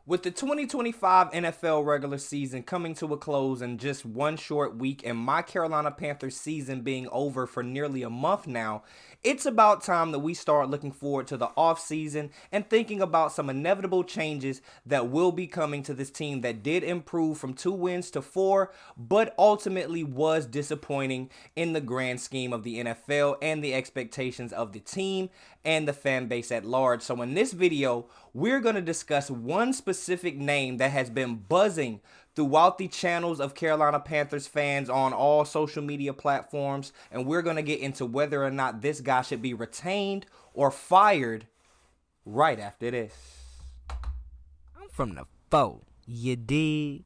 With the 2025 NFL regular season coming to a close in just one short week and my Carolina Panthers season being over for nearly a month now, it's about time that we start looking forward to the offseason and thinking about some inevitable changes that will be coming to this team that did improve from 2 wins to 4, but ultimately was disappointing in the grand scheme of the NFL and the expectations of the team and the fan base at large. So in this video, we're going to discuss one specific name that has been buzzing throughout the channels of Carolina Panthers fans on all social media platforms, and we're going to get into whether or not this guy should be retained or fired right after this. I'm from the foe, you dig?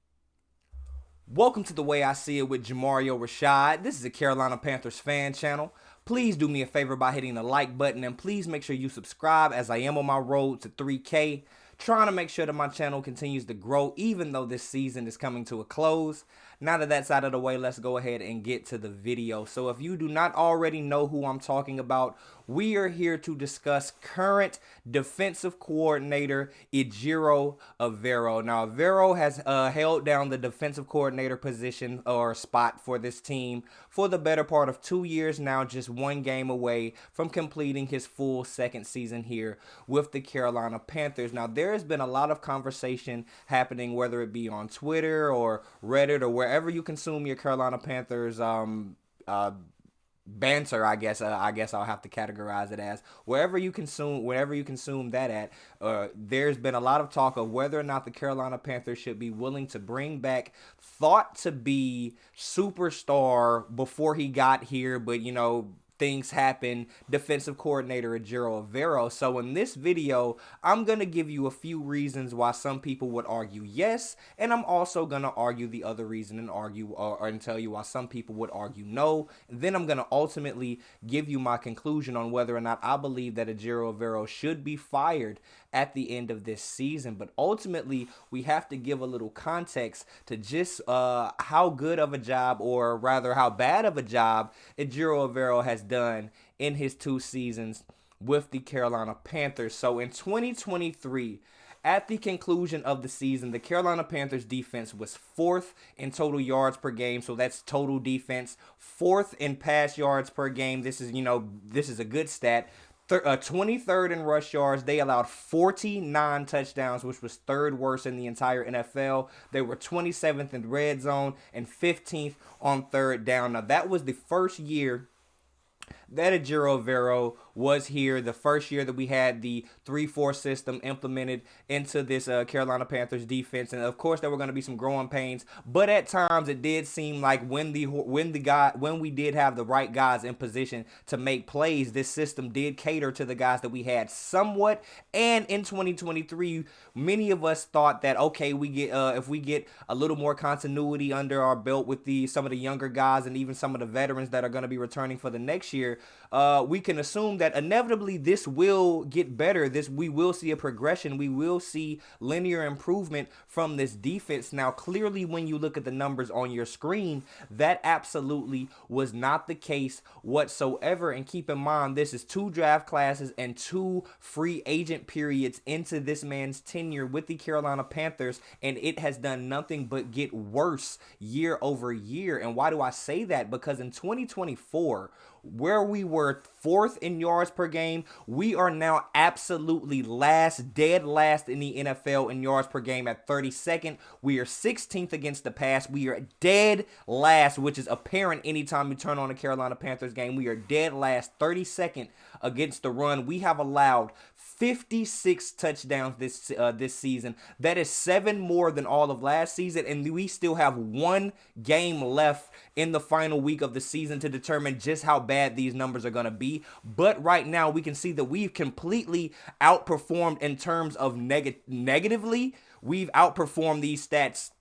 Welcome to The Way I See It with Jamario Rashad. This is a Carolina Panthers fan channel. Please do me a favor by hitting the like button, and please make sure you subscribe as I am on my road to 3K. Trying to make sure that my channel continues to grow even though this season is coming to a close. Now that that's out of the way, let's go ahead and get to the video. So if you do not already know who I'm talking about, we are here to discuss current defensive coordinator Ejiro Evero. Now, Evero has held down the defensive coordinator position or spot for this team for the better part of 2 years now, just one game away from completing his full second season here with the Carolina Panthers. Now, there has been a lot of conversation happening, whether it be on Twitter or Reddit or wherever you consume your Carolina Panthers banter, I guess I'll have to categorize it as. Wherever you consume that at, there's been a lot of talk of whether or not the Carolina Panthers should be willing to bring back thought to be superstar before he got here, but things happen, defensive coordinator Ejiro Evero. So in this video, I'm going to give you a few reasons why some people would argue yes, and I'm also going to argue the other reason and tell you why some people would argue no. And then I'm going to ultimately give you my conclusion on whether or not I believe that Ejiro Evero should be fired at the end of this season. But ultimately, we have to give a little context to just how good of a job, or rather how bad of a job, Ejiro Evero has done in his 2 seasons with the Carolina Panthers. So in 2023, at the conclusion of the season, the Carolina Panthers defense was 4th in total yards per game. So that's total defense. 4th in pass yards per game. This is a good stat. 23rd in rush yards. They allowed 49 touchdowns, which was 3rd worst in the entire NFL. They were 27th in red zone and 15th on 3rd down. Now, that was the first year that Ejiro Evero was here, the first year that we had the 3-4 system implemented into this Carolina Panthers defense. And of course, there were going to be some growing pains, but at times it did seem like when we did have the right guys in position to make plays, this system did cater to the guys that we had somewhat. And in 2023, many of us thought that, okay, if we get a little more continuity under our belt with some of the younger guys and even some of the veterans that are going to be returning for the next year, we can assume that inevitably this will get better. We will see a progression. We will see linear improvement from this defense. Now, clearly, when you look at the numbers on your screen, that absolutely was not the case whatsoever. And keep in mind, this is 2 draft classes and 2 free agent periods into this man's tenure with the Carolina Panthers, and it has done nothing but get worse year over year. And why do I say that? Because in 2024, where we were 4th in yards per game, we are now absolutely dead last in the NFL in yards per game at 32nd. We are 16th against the pass. We are dead last, which is apparent anytime you turn on a Carolina Panthers game. We are dead last, 32nd against the run. We have allowed 56 touchdowns this season. That is 7 more than all of last season, and we still have 1 game left in the final week of the season to determine just how bad these numbers are going to be. But right now, we can see that we've completely outperformed in terms of negatively. We've outperformed these stats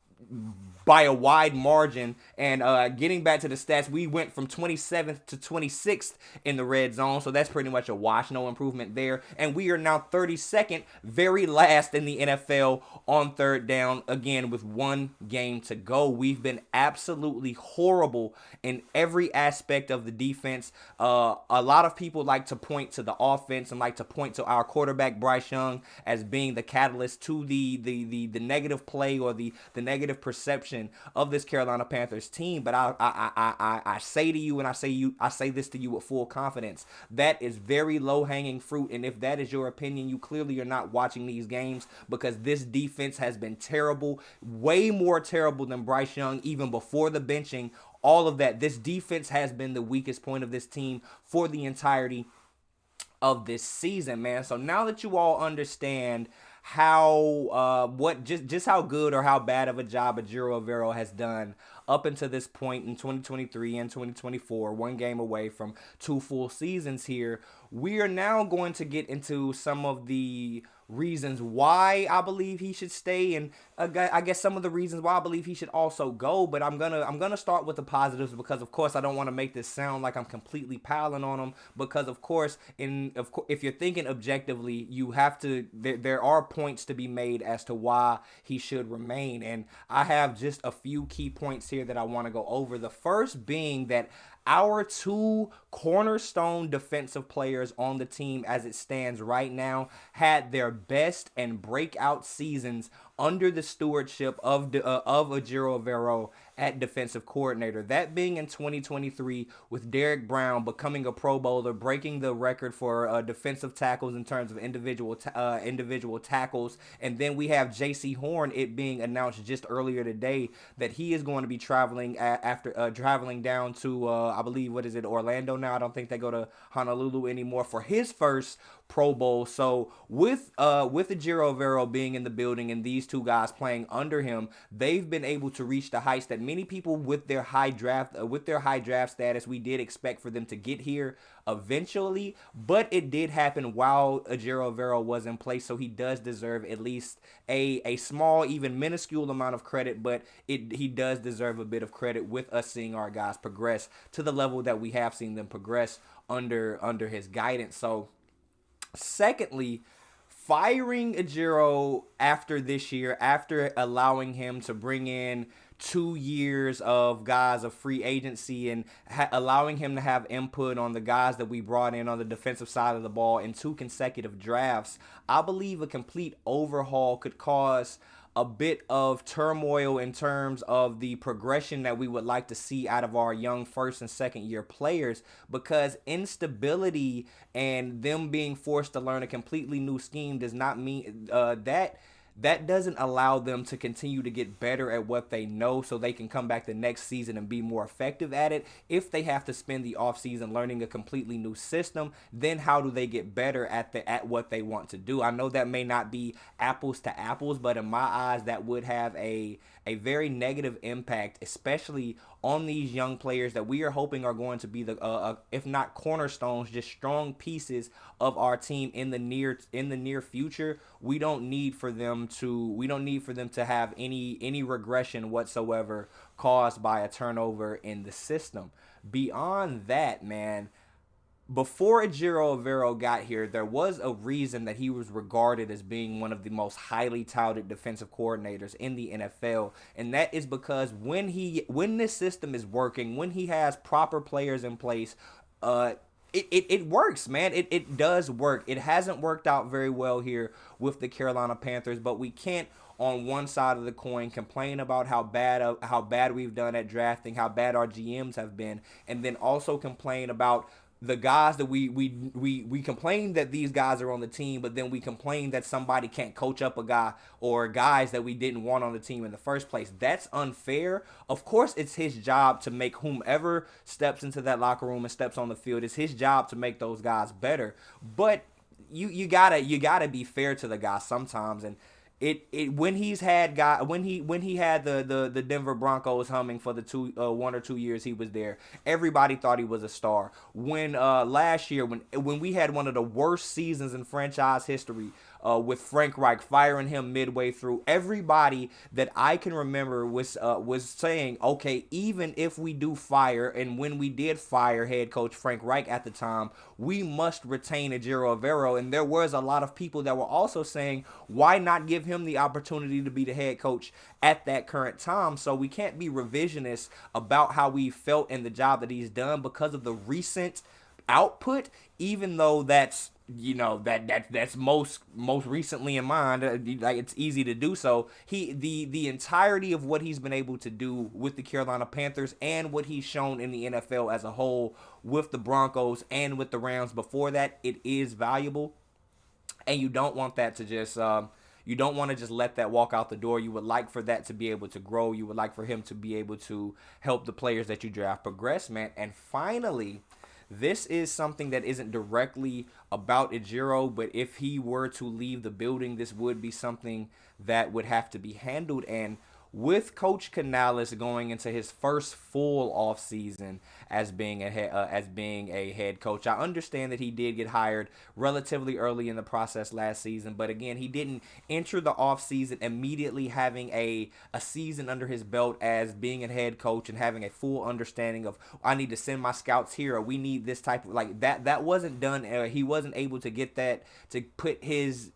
by a wide margin. And getting back to the stats, we went from 27th to 26th in the red zone, so that's pretty much a wash, no improvement there. And we are now 32nd, very last in the NFL on third down, again with one game to go. We've been absolutely horrible in every aspect of the defense. A lot of people like to point to the offense and like to point to our quarterback Bryce Young as being the catalyst to the negative play or the negative perception of this Carolina Panthers team. But I say to you, and I say this to you with full confidence, that is very low hanging fruit. And if that is your opinion, you clearly are not watching these games, because this defense has been terrible, way more terrible than Bryce Young even before the benching. All of that, this defense has been the weakest point of this team for the entirety of this season, man. So now that you all understand how just how good or how bad of a job Ejiro Evero has done up until this point in 2023 and 2024, one game away from 2 full seasons here, we are now going to get into some of the reasons why I believe he should stay, and I guess some of the reasons why I believe he should also go. But I'm gonna start with the positives, because of course I don't want to make this sound like I'm completely piling on him, because of course if you're thinking objectively, you have to, there are points to be made as to why he should remain, and I have just a few key points here that I want to go over. The first being that our 2 cornerstone defensive players on the team as it stands right now had their best and breakout seasons under the stewardship of Ejiro Evero at defensive coordinator. That being in 2023 with Derrick Brown becoming a Pro Bowler, breaking the record for defensive tackles in terms of individual tackles. And then we have J.C. Horn, it being announced just earlier today that he is going to be traveling traveling down to I believe, what is it, Orlando now? I don't think they go to Honolulu anymore for his first Pro Bowl. So with Ejiro Evero being in the building and these 2 guys playing under him, they've been able to reach the heights that many people with their high draft status, we did expect for them to get here eventually. But it did happen while Ejiro Evero was in place, so he does deserve at least a small, even minuscule amount of credit. But he does deserve a bit of credit with us seeing our guys progress to the level that we have seen them progress under his guidance. So secondly, firing Ejiro after this year, after allowing him to bring in 2 years of guys of free agency and allowing him to have input on the guys that we brought in on the defensive side of the ball in 2 consecutive drafts, I believe a complete overhaul could cause a bit of turmoil in terms of the progression that we would like to see out of our young first and second year players, because instability and them being forced to learn a completely new scheme does not mean that doesn't allow them to continue to get better at what they know, so they can come back the next season and be more effective at it. If they have to spend the offseason learning a completely new system, then how do they get better at what they want to do? I know that may not be apples to apples, but in my eyes, that would have a very negative impact, especially on these young players that we are hoping are going to be the if not cornerstones, just strong pieces of our team in the near future. We don't need for them to have any regression whatsoever caused by a turnover in the system. Beyond that, man, before Ejiro Evero got here, there was a reason that he was regarded as being one of the most highly touted defensive coordinators in the NFL, and that is because when this system is working, when he has proper players in place, it works, man. It does work. It hasn't worked out very well here with the Carolina Panthers, but we can't, on one side of the coin, complain about how bad we've done at drafting, how bad our GMs have been, and then also complain about the guys that we complain that these guys are on the team, but then we complain that somebody can't coach up a guy or guys that we didn't want on the team in the first place. That's unfair. Of course, it's his job to make whomever steps into that locker room and steps on the field, it's his job to make those guys better. But you gotta be fair to the guy sometimes. And when he had the Denver Broncos humming for the 1 or 2 years he was there, everybody thought he was a star. When last year, when we had one of the worst seasons in franchise history, with Frank Reich firing him midway through. Everybody that I can remember was saying, okay, even if we do fire, and when we did fire head coach Frank Reich at the time, we must retain Ejiro Evero. And there was a lot of people that were also saying, why not give him the opportunity to be the head coach at that current time? So we can't be revisionist about how we felt in the job that he's done because of the recent output, even though that's that's most recently in mind. Like, it's easy to do so. The entirety of what he's been able to do with the Carolina Panthers and what he's shown in the NFL as a whole with the Broncos and with the Rams before that, it is valuable, and you don't want that to just you don't want to just let that walk out the door. You would like for that to be able to grow. You would like for him to be able to help the players that you draft progress, man. And finally, this is something that isn't directly about Ejiro, but if he were to leave the building, this would be something that would have to be handled. And with Coach Canales going into his first full off season as being a head coach, I understand that he did get hired relatively early in the process last season, but again, he didn't enter the off season immediately having a season under his belt as being a head coach and having a full understanding of, I need to send my scouts here, or we need this type of, like, that wasn't done. He wasn't able to get that, to put his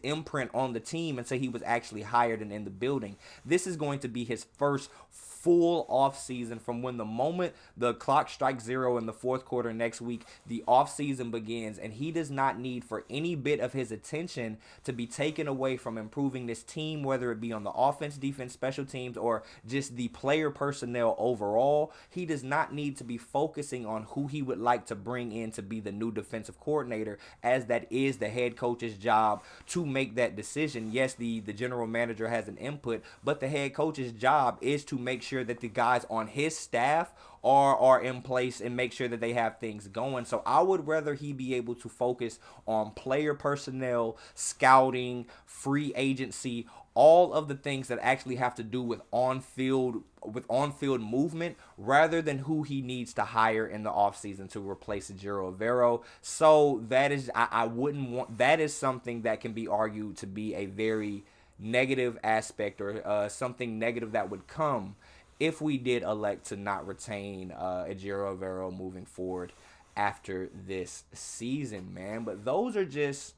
imprint on the team until he was actually hired and in the building. This is going to be his first full off season. From when the moment the clock strikes zero in the fourth quarter next week, the off season begins, and he does not need for any bit of his attention to be taken away from improving this team, whether it be on the offense, defense, special teams, or just the player personnel overall. He does not need to be focusing on who he would like to bring in to be the new defensive coordinator, as that is the head coach's job to make that decision. Yes, the general manager has an input, but the head coach's job is to make sure that the guys on his staff are in place and make sure that they have things going. So I would rather he be able to focus on player personnel, scouting, free agency, all of the things that actually have to do with on-field movement, rather than who he needs to hire in the offseason to replace Ejiro Evero. So that is, I wouldn't want, that is something that can be argued to be a very negative aspect, or something negative that would come if we did elect to not retain Ejiro Evero moving forward after this season, man. But those are just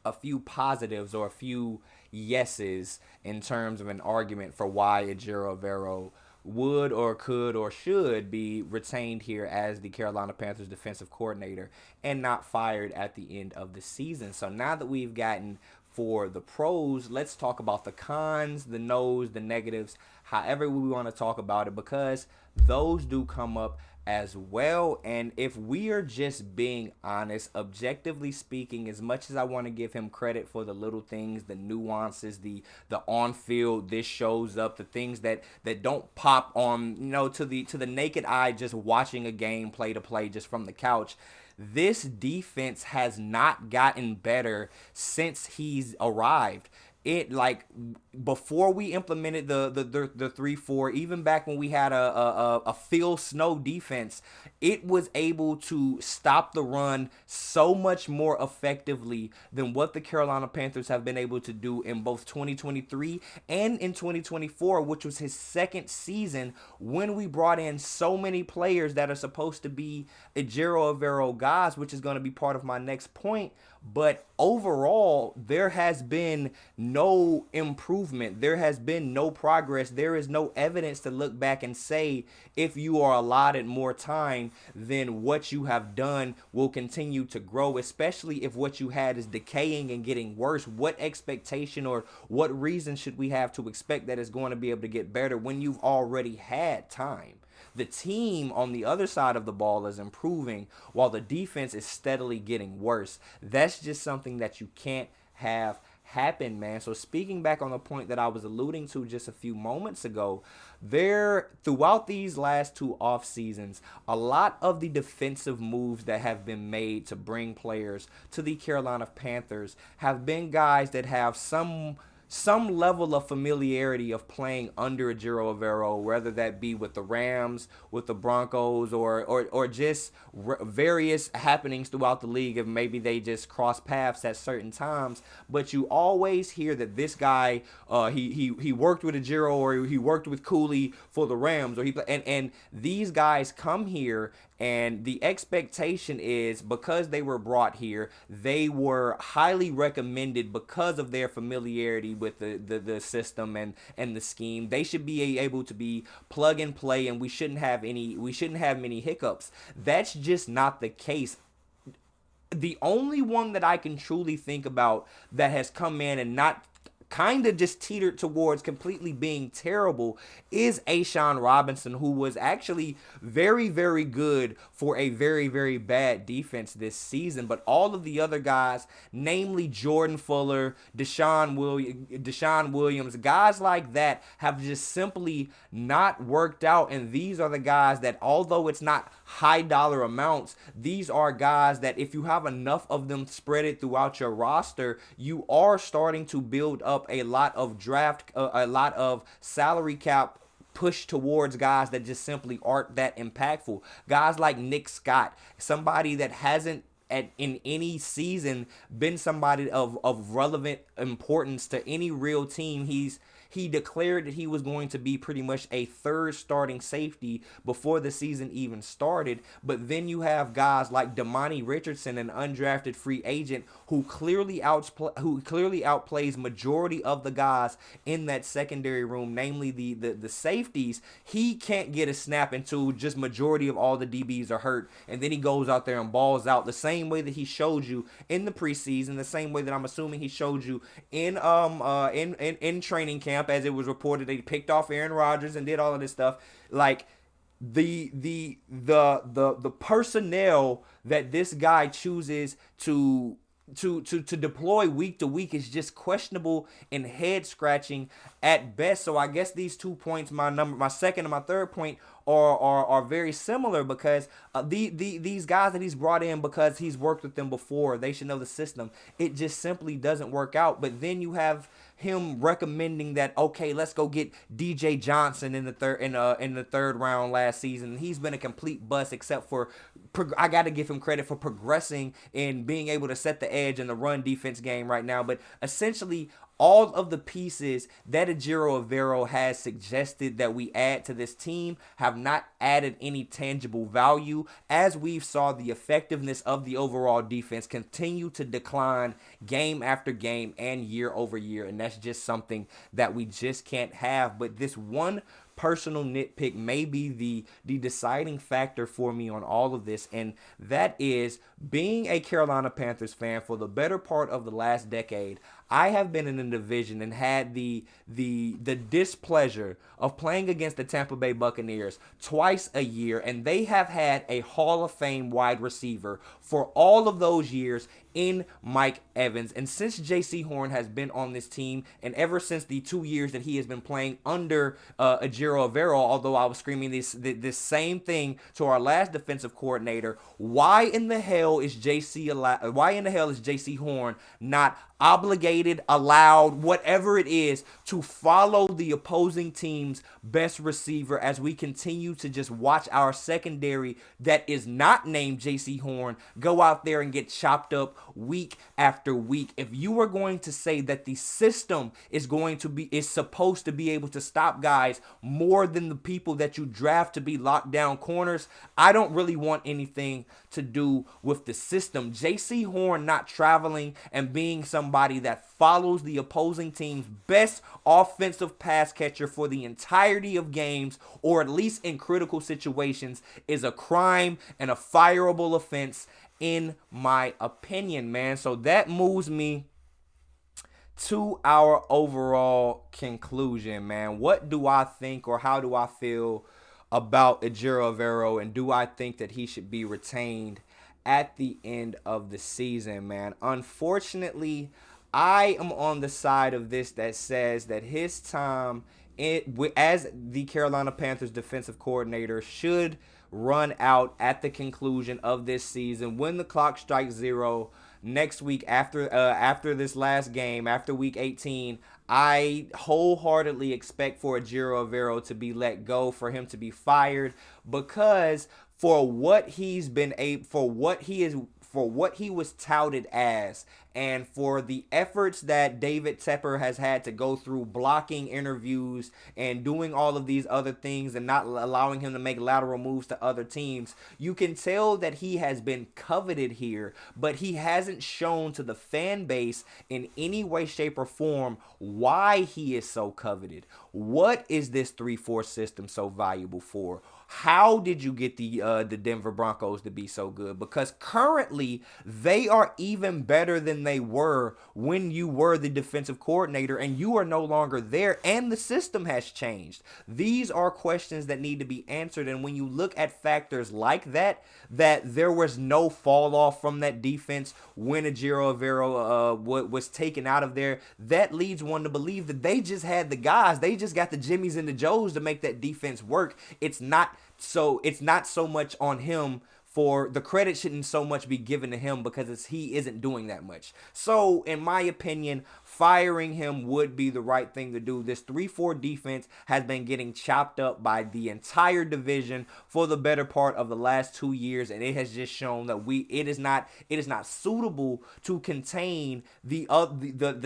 a few positives, or a few yeses, in terms of an argument for why Ejiro Evero would or could or should be retained here as the Carolina Panthers defensive coordinator and not fired at the end of the season. So now that we've gotten for the pros, let's talk about the cons, the no's, the negatives, however we want to talk about it, because those do come up as well. And if we are just being honest, objectively speaking, as much as I want to give him credit for the little things, the nuances, the on-field, this shows up, the things that don't pop on, to the naked eye, just watching a game play to play just from the couch, this defense has not gotten better since he's arrived. It, like, before we implemented the 3-4, even back when we had a Phil Snow defense, it was able to stop the run so much more effectively than what the Carolina Panthers have been able to do in both 2023 and in 2024, which was his second season, when we brought in so many players that are supposed to be Ejiro Evero guys, which is going to be part of my next point. But overall, there has been no improvement. There has been no progress. There is no evidence to look back and say, if you are allotted more time, then what you have done will continue to grow, especially if what you had is decaying and getting worse. What expectation or what reason should we have to expect that it's going to be able to get better when you've already had time? The team on the other side of the ball is improving while the defense is steadily getting worse. That's just something that you can't have happen, man. So speaking back on the point that I was alluding to just a few moments ago, throughout these last two off seasons, a lot of the defensive moves that have been made to bring players to the Carolina Panthers have been guys that have some some level of familiarity of playing under Ejiro Evero, whether that be with the Rams, with the Broncos, or just various happenings throughout the league. If maybe they just cross paths at certain times, but you always hear that this guy, he worked with Ejiro, or he worked with Cooley for the Rams, or and these guys come here, and the expectation is, because they were brought here, they were highly recommended because of their familiarity with the system and the scheme. They should be able to be plug and play, and we shouldn't have many hiccups. That's just not the case. The only one that I can truly think about that has come in and not kind of just teetered towards completely being terrible is A'Shawn Robinson, who was actually very, very good for a very, very bad defense this season. But all of the other guys, namely Jordan Fuller, Deshaun Williams, guys like that have just simply not worked out. And these are the guys that, although it's not high dollar amounts, these are guys that if you have enough of them spread it throughout your roster, you are starting to build up a lot of a lot of salary cap push towards guys that just simply aren't that impactful. Guys like Nick Scott, somebody that hasn't in any season been somebody of relevant importance to any real team. He declared that he was going to be pretty much a third starting safety before the season even started. But then you have guys like Damani Richardson, an undrafted free agent, who clearly outplays majority of the guys in that secondary room, namely the safeties. He can't get a snap until just majority of all the DBs are hurt, and then he goes out there and balls out the same way that he showed you in the preseason, the same way that I'm assuming he showed you in training camp, as it was reported they picked off Aaron Rodgers and did all of this stuff. Like the personnel that this guy chooses to deploy week to week is just questionable and head scratching at best. So I guess these 2 points, my second and my third point, are very similar, because these guys that he's brought in because he's worked with them before, they should know the system. It just simply doesn't work out. But then you have him recommending that, okay, let's go get DJ Johnson in the third round last season. He's been a complete bust, except for I got to give him credit for progressing and being able to set the edge in the run defense game right now. But essentially, all of the pieces that Ejiro Evero has suggested that we add to this team have not added any tangible value, as we've saw the effectiveness of the overall defense continue to decline game after game and year over year. And that's just something that we just can't have. But this one personal nitpick may be the deciding factor for me on all of this, and that is, being a Carolina Panthers fan for the better part of the last decade, I have been in a division and had the displeasure of playing against the Tampa Bay Buccaneers twice a year, and they have had a Hall of Fame wide receiver for all of those years in Mike Evans. And since J.C. Horn has been on this team, and ever since the 2 years that he has been playing under Ejiro Evero, although I was screaming this same thing to our last defensive coordinator, why in the hell is J.C. Horn not obligated, allowed, whatever it is, to follow the opposing team's best receiver, as we continue to just watch our secondary that is not named J.C. Horn go out there and get chopped up week after week? If you are going to say that the system is supposed to be able to stop guys more than the people that you draft to be locked down corners, I don't really want anything to do with the system. J.C. Horn not traveling and being somebody that follows the opposing team's best offensive pass catcher for the entirety of games, or at least in critical situations, is a crime and a fireable offense, in my opinion, man. So that moves me to our overall conclusion, man. What do I think, or how do I feel about Ejiro Evero, and do I think that he should be retained at the end of the season, man? Unfortunately, I am on the side of this that says that his time as the Carolina Panthers defensive coordinator should run out at the conclusion of this season, when the clock strikes zero next week after this last game, after week 18. I wholeheartedly expect for Ejiro Evero to be let go, for him to be fired, because for what he's been able, for what he is, for what he was touted as, and for the efforts that David Tepper has had to go through blocking interviews and doing all of these other things and not allowing him to make lateral moves to other teams, you can tell that he has been coveted here, but he hasn't shown to the fan base in any way, shape, or form why he is so coveted. What is this 3-4 system so valuable for? How did you get the Denver Broncos to be so good? Because currently they are even better than they were when you were the defensive coordinator, and you are no longer there, and the system has changed. These are questions that need to be answered, and when you look at factors like that there was no fall off from that defense when Ejiro Evero was taken out of there, that leads one to believe that they just had the guys, they just got the Jimmies and the Joes to make that defense work. It's not so much on him. For the credit shouldn't so much be given to him because he isn't doing that much. So in my opinion, firing him would be the right thing to do. This 3-4 defense has been getting chopped up by the entire division for the better part of the last 2 years, and it has just shown that it is not suitable to contain the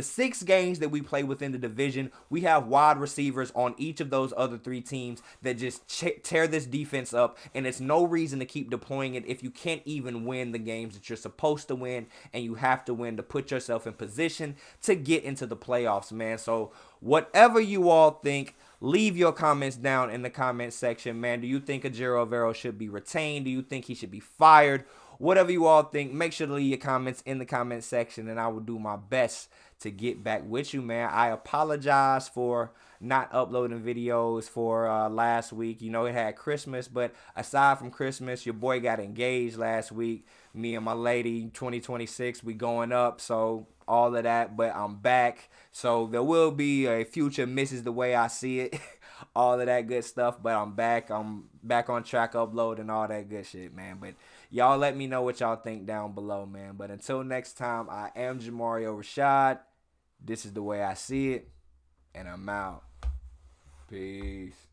6 games that we play within the division. We have wide receivers on each of those other 3 teams that just tear this defense up, and it's no reason to keep deploying it if you can't even win the games that you're supposed to win, and you have to win to put yourself in position to get into the playoffs, man. So whatever you all think, leave your comments down in the comment section, man. Do you think Ejiro Evero should be retained? Do you think he should be fired? Whatever you all think, make sure to leave your comments in the comment section, and I will do my best to get back with you, man. I apologize for not uploading videos for last week. You know, it had Christmas, but aside from Christmas, your boy got engaged last week. Me and my lady, 2026, we going up, so all of that, but I'm back. So there will be a future Misses the Way I See It, all of that good stuff, but I'm back. I'm back on track, uploading all that good shit, man. But y'all let me know what y'all think down below, man. But until next time, I am Jamario Rashad. This is the way I see it, and I'm out. Peace.